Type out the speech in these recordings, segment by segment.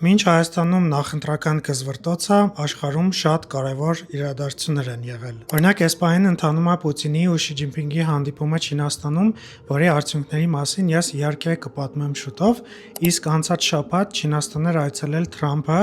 Մինչ Հայաստանում նախընտրական կզվրտոցը, աշխարհում շատ կարևոր իրադարձություններ են եղել։ Օրինակ, այս պահին ընթանում է Պուտինի ու Շի Ջինպինգի հանդիպումը Չինաստանում, որի արդյունքների մասին ես իհարկե կպատմեմ շուտով, իսկ անցած շաբաթ Չինաստան էր այցելել Թրամփը,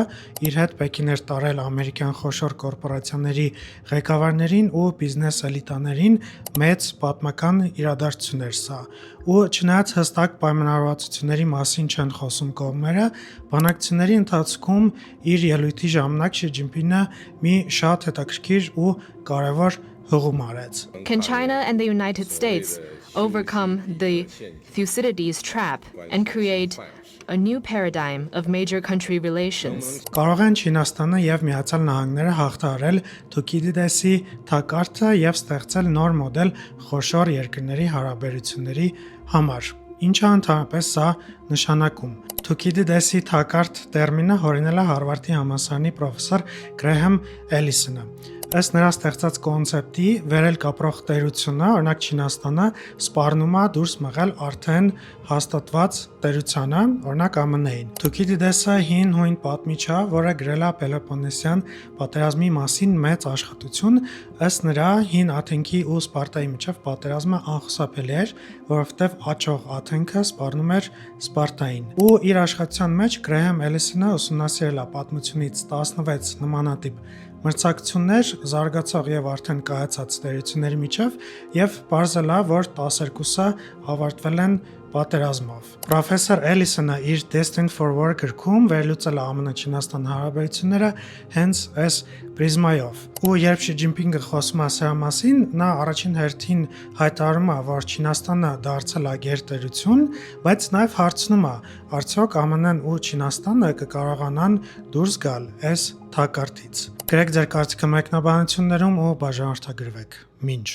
իր հետ Պեկին էր տարել ամերիկյան խոշոր կորպորացիաների ղեկավարներին ու բիզնես էլիտաներին, մեծ պատմական իրադարձություն էր սա։ Ու չնայած հստակ պայմանավորվածությունների մասին չեն խոսում կողմերը, բանակցությունների ընթացքում իր ելույթի ժամանակ Շի Ջինպինգը մի շատ հետաքրքիր ու կարևոր հղում արեց։ Can China and the United States overcome the Thucydides trap and create a new paradigm of major country relations? Կարող են Չինաստանը եւ Միացյալ Նահանգները հաղթահարել Թուքիդիդեսի թակարդը եւ ստեղծել նոր մոդել խոշոր երկրների հարաբերությունների համար։ Ինչը ընդհանրապես սա նշանակում։ Թուքիդիդեսի թակարդ տերմինը հորինել է Հարվարդի համալսարանի պրոֆեսոր Գրեհեմ Էլիսոնը։ Ըստ նրա ստեղծած կոնցեպտի վերել կապրող տերությունը, օրինակ Չինաստանը, սպառնում է դուրս մղել արդեն հաստատված տերությանը, օրինակ ԱՄՆ-ին։ Թուքիդիդեսը հին հույն պատմիչ է, որը գրել է Պելոպոնեսյան պատերազմի մասին մեծ աշխատություն, ըստ նրա հին Աթենքի ու Սպարտայի միջև պատերազմը անխուսափելի էր, որովհետև աճող Աթենքը սպառնում էր Սպարտային։ Ու իր աշխատության մեջ Գրեհեմ Էլիսոնը ուսումնասիրել է պատմությունից 16 նմանատիպ մրցակցություններ զարգացող եւ արդեն կայացած տերությունների միջև եւ բարձել է, որ 12-ը ավարտվել են պատերազմով։ Պրոֆեսոր Էլիսոնը իր Destined for War գրքում վերլուծել է ԱՄՆ-Չինաստան հարաբերությունները հենց այս պրիզմայով։ Ու երբ Շի Ջինպինգը խոսում է սրա մասին, նա առաջին հերթին հայտարարում է, որ Չինաստանը դարձել է գերտերություն, բայց նաև հարցնում է, արդյոք ԱՄՆ-ն ու Չինաստանը կկարողանան դուրս գալ այս թակարդից։ Գրեք ձեր կարծիքը մեկնաբանություններում ու բաժանորդագրվեք։ Մինչ